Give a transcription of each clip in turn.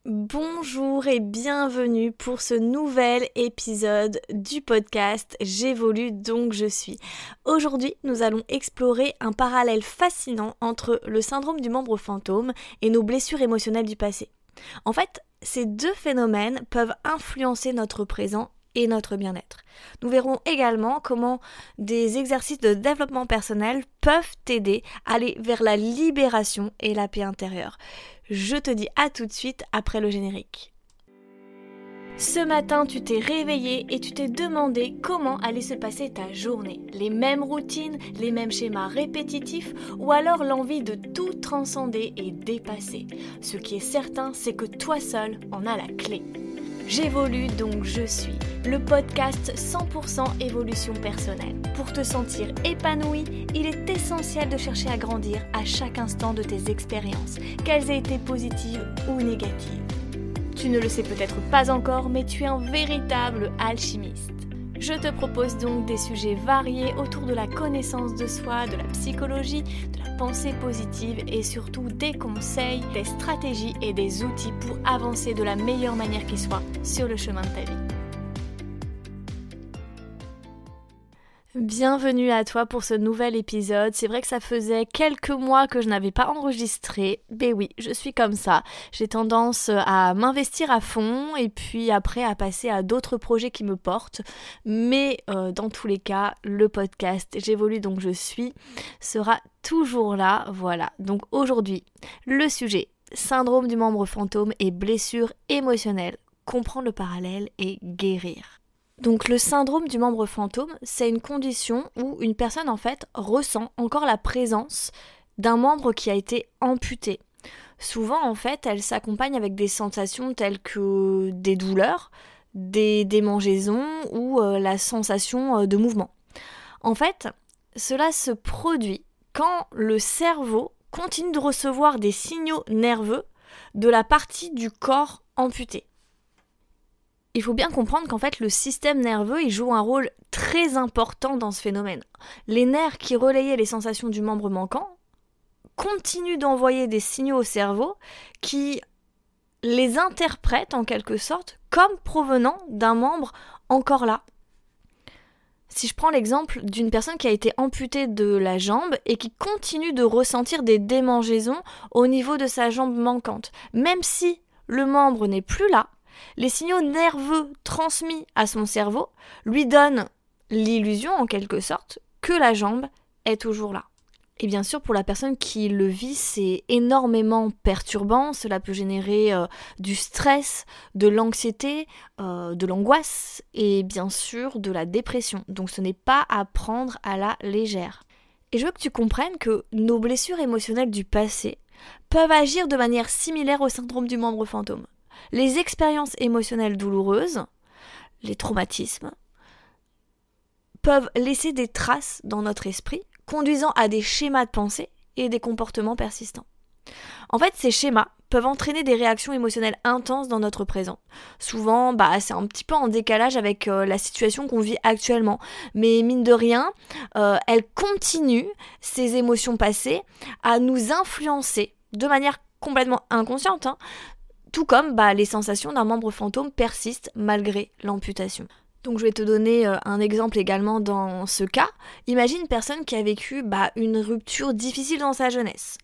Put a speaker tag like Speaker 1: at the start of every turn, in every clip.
Speaker 1: Bonjour et bienvenue pour ce nouvel épisode du podcast J'évolue donc je suis. Aujourd'hui, nous allons explorer un parallèle fascinant entre le syndrome du membre fantôme et nos blessures émotionnelles du passé. En fait, ces deux phénomènes peuvent influencer notre présent et notre bien-être. Nous verrons également comment des exercices de développement personnel peuvent t'aider à aller vers la libération et la paix intérieure. Je te dis à tout de suite après le générique. Ce matin, tu t'es réveillé et tu t'es demandé comment allait se passer ta journée. Les mêmes routines, les mêmes schémas répétitifs ou alors l'envie de tout transcender et dépasser. Ce qui est certain, c'est que toi seul en as la clé. J'évolue donc je suis, le podcast 100% évolution personnelle. Pour te sentir épanoui, il est essentiel de chercher à grandir à chaque instant de tes expériences, qu'elles aient été positives ou négatives. Tu ne le sais peut-être pas encore, mais tu es un véritable alchimiste. Je te propose donc des sujets variés autour de la connaissance de soi, de la psychologie, de la pensée positive et surtout des conseils, des stratégies et des outils pour avancer de la meilleure manière qui soit sur le chemin de ta vie. Bienvenue à toi pour ce nouvel épisode. C'est vrai que ça faisait quelques mois que je n'avais pas enregistré. Ben oui, je suis comme ça. J'ai tendance à m'investir à fond et puis après à passer à d'autres projets qui me portent. Mais dans tous les cas, le podcast J'évolue donc je suis sera toujours là. Voilà. Donc aujourd'hui, le sujet syndrome du membre fantôme et blessures émotionnelles. Comprendre le parallèle et guérir. Donc le syndrome du membre fantôme, c'est une condition où une personne en fait ressent encore la présence d'un membre qui a été amputé. Souvent en fait, elle s'accompagne avec des sensations telles que des douleurs, des démangeaisons ou la sensation de mouvement. En fait, cela se produit quand le cerveau continue de recevoir des signaux nerveux de la partie du corps amputée. Il faut bien comprendre qu'en fait le système nerveux il joue un rôle très important dans ce phénomène. Les nerfs qui relayaient les sensations du membre manquant continuent d'envoyer des signaux au cerveau qui les interprètent en quelque sorte comme provenant d'un membre encore là. Si je prends l'exemple d'une personne qui a été amputée de la jambe et qui continue de ressentir des démangeaisons au niveau de sa jambe manquante, même si le membre n'est plus là, les signaux nerveux transmis à son cerveau lui donnent l'illusion, en quelque sorte, que la jambe est toujours là. Et bien sûr, pour la personne qui le vit, c'est énormément perturbant. Cela peut générer du stress, de l'anxiété, de l'angoisse et bien sûr de la dépression. Donc ce n'est pas à prendre à la légère. Et je veux que tu comprennes que nos blessures émotionnelles du passé peuvent agir de manière similaire au syndrome du membre fantôme. Les expériences émotionnelles douloureuses, les traumatismes, peuvent laisser des traces dans notre esprit, conduisant à des schémas de pensée et des comportements persistants. En fait, ces schémas peuvent entraîner des réactions émotionnelles intenses dans notre présent. Souvent, c'est un petit peu en décalage avec la situation qu'on vit actuellement. Mais mine de rien, elles continuent, ces émotions passées, à nous influencer de manière complètement inconsciente, tout comme les sensations d'un membre fantôme persistent malgré l'amputation. Donc je vais te donner un exemple également dans ce cas. Imagine une personne qui a vécu une rupture difficile dans sa jeunesse.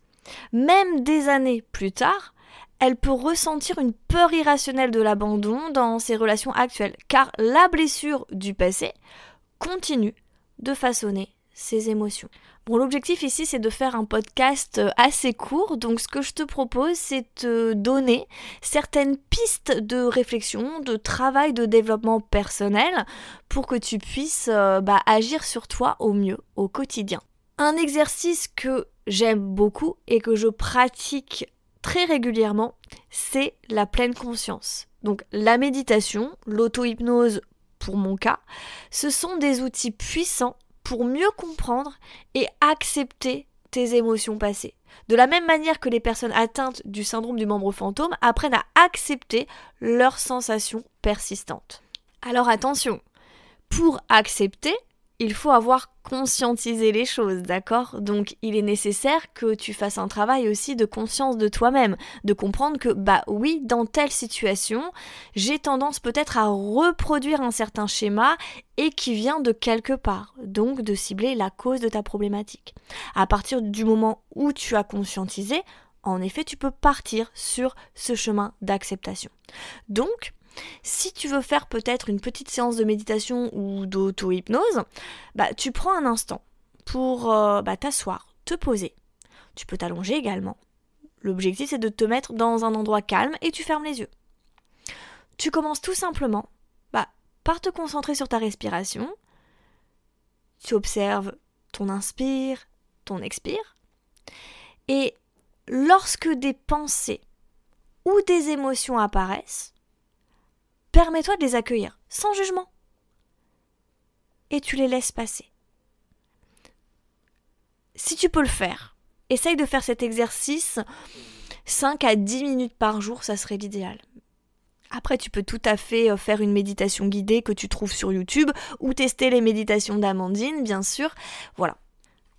Speaker 1: Même des années plus tard, elle peut ressentir une peur irrationnelle de l'abandon dans ses relations actuelles, car la blessure du passé continue de façonner ses émotions. Bon, l'objectif ici, c'est de faire un podcast assez court, donc ce que je te propose, c'est de te donner certaines pistes de réflexion, de travail, de développement personnel pour que tu puisses agir sur toi au mieux, au quotidien. Un exercice que j'aime beaucoup et que je pratique très régulièrement, c'est la pleine conscience. Donc la méditation, l'auto-hypnose pour mon cas, ce sont des outils puissants pour mieux comprendre et accepter tes émotions passées. De la même manière que les personnes atteintes du syndrome du membre fantôme apprennent à accepter leurs sensations persistantes. Alors attention, pour accepter, il faut avoir conscientisé les choses, d'accord? Donc il est nécessaire que tu fasses un travail aussi de conscience de toi-même, de comprendre que bah oui, dans telle situation, j'ai tendance peut-être à reproduire un certain schéma et qui vient de quelque part, donc de cibler la cause de ta problématique. À partir du moment où tu as conscientisé, en effet, tu peux partir sur ce chemin d'acceptation. Donc, si tu veux faire peut-être une petite séance de méditation ou d'auto-hypnose, bah, tu prends un instant pour t'asseoir, te poser. Tu peux t'allonger également. L'objectif, c'est de te mettre dans un endroit calme et tu fermes les yeux. Tu commences tout simplement par te concentrer sur ta respiration. Tu observes ton inspire, ton expire. Et lorsque des pensées ou des émotions apparaissent, permets-toi de les accueillir, sans jugement. Et tu les laisses passer. Si tu peux le faire, essaye de faire cet exercice 5 à 10 minutes par jour, ça serait l'idéal. Après, tu peux tout à fait faire une méditation guidée que tu trouves sur YouTube ou tester les méditations d'Amandine, bien sûr. Voilà.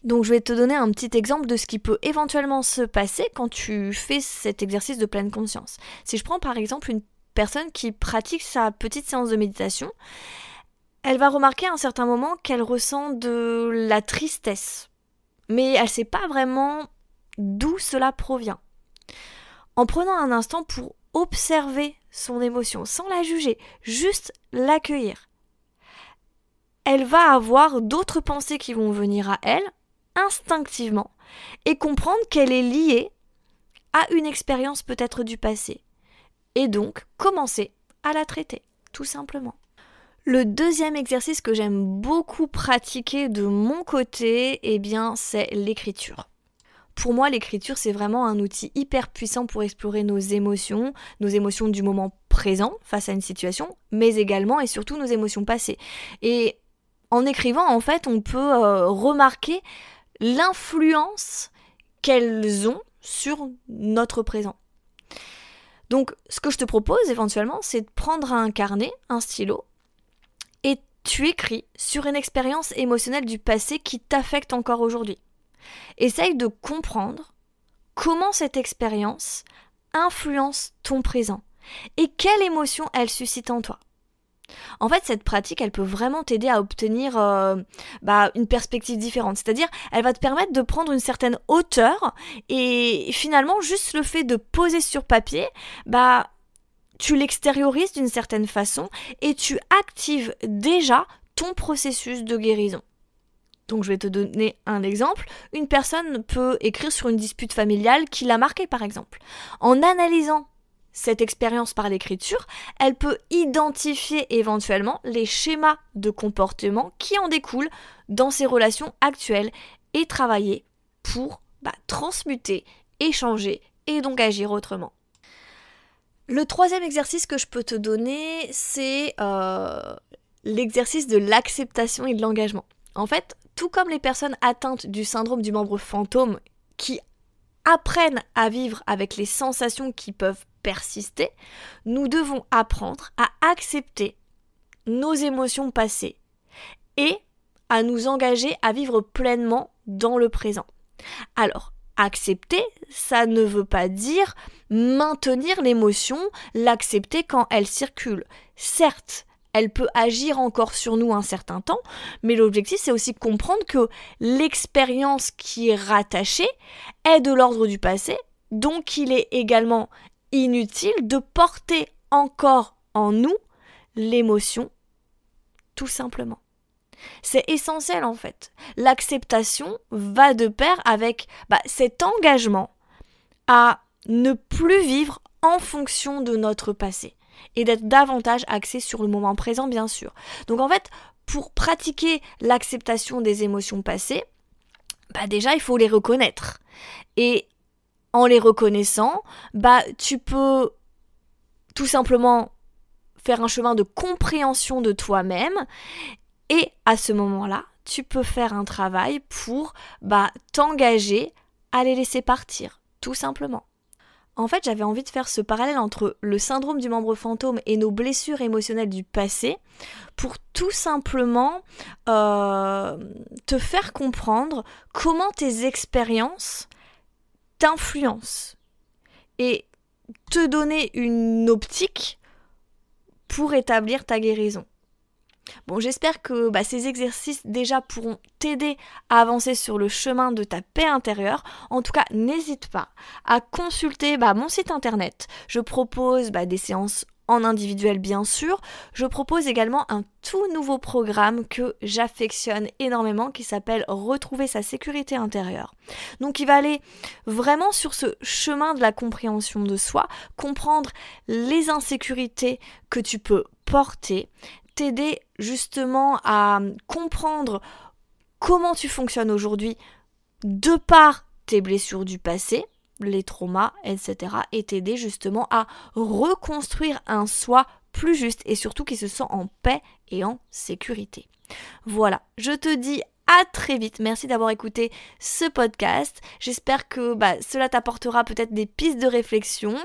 Speaker 1: Donc je vais te donner un petit exemple de ce qui peut éventuellement se passer quand tu fais cet exercice de pleine conscience. Si je prends par exemple une personne qui pratique sa petite séance de méditation, elle va remarquer à un certain moment qu'elle ressent de la tristesse. Mais elle ne sait pas vraiment d'où cela provient. En prenant un instant pour observer son émotion, sans la juger, juste l'accueillir, elle va avoir d'autres pensées qui vont venir à elle, instinctivement, et comprendre qu'elle est liée à une expérience peut-être du passé. Et donc, commencer à la traiter, tout simplement. Le deuxième exercice que j'aime beaucoup pratiquer de mon côté, c'est l'écriture. Pour moi, l'écriture, c'est vraiment un outil hyper puissant pour explorer nos émotions du moment présent face à une situation, mais également et surtout nos émotions passées. Et en écrivant, en fait, on peut remarquer l'influence qu'elles ont sur notre présent. Donc, ce que je te propose éventuellement, c'est de prendre un carnet, un stylo, et tu écris sur une expérience émotionnelle du passé qui t'affecte encore aujourd'hui. Essaye de comprendre comment cette expérience influence ton présent et quelle émotion elle suscite en toi. En fait, cette pratique, elle peut vraiment t'aider à obtenir une perspective différente. C'est-à-dire, elle va te permettre de prendre une certaine hauteur et finalement, juste le fait de poser sur papier, tu l'extériorises d'une certaine façon et tu actives déjà ton processus de guérison. Donc je vais te donner un exemple. Une personne peut écrire sur une dispute familiale qui l'a marquée par exemple. En analysant cette expérience par l'écriture, elle peut identifier éventuellement les schémas de comportement qui en découlent dans ses relations actuelles et travailler pour transmuter, échanger et donc agir autrement. Le troisième exercice que je peux te donner, c'est l'exercice de l'acceptation et de l'engagement. En fait, tout comme les personnes atteintes du syndrome du membre fantôme qui apprennent à vivre avec les sensations qui peuvent persister, nous devons apprendre à accepter nos émotions passées et à nous engager à vivre pleinement dans le présent. Alors, accepter, ça ne veut pas dire maintenir l'émotion, l'accepter quand elle circule. Certes, elle peut agir encore sur nous un certain temps, mais l'objectif c'est aussi comprendre que l'expérience qui est rattachée est de l'ordre du passé, donc il est également inutile de porter encore en nous l'émotion, tout simplement. C'est essentiel en fait. L'acceptation va de pair avec cet engagement à ne plus vivre en fonction de notre passé et d'être davantage axé sur le moment présent bien sûr. Donc en fait, pour pratiquer l'acceptation des émotions passées, déjà il faut les reconnaître. Et en les reconnaissant, tu peux tout simplement faire un chemin de compréhension de toi-même. Et à ce moment-là, tu peux faire un travail pour t'engager à les laisser partir, tout simplement. En fait, j'avais envie de faire ce parallèle entre le syndrome du membre fantôme et nos blessures émotionnelles du passé pour tout simplement te faire comprendre comment tes expériences t'influencent et te donner une optique pour établir ta guérison. Bon, j'espère que ces exercices déjà pourront t'aider à avancer sur le chemin de ta paix intérieure. En tout cas, n'hésite pas à consulter mon site internet. Je propose des séances en individuel bien sûr. Je propose également un tout nouveau programme que j'affectionne énormément qui s'appelle Retrouver sa sécurité intérieure. Donc il va aller vraiment sur ce chemin de la compréhension de soi, comprendre les insécurités que tu peux porter, t'aider justement à comprendre comment tu fonctionnes aujourd'hui de par tes blessures du passé, les traumas, etc. et t'aider justement à reconstruire un soi plus juste et surtout qui se sent en paix et en sécurité. Voilà, je te dis à très vite. Merci d'avoir écouté ce podcast. J'espère que cela t'apportera peut-être des pistes de réflexion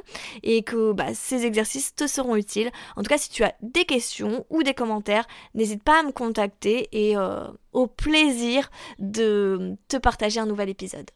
Speaker 1: et que ces exercices te seront utiles. En tout cas, si tu as des questions ou des commentaires, n'hésite pas à me contacter et au plaisir de te partager un nouvel épisode.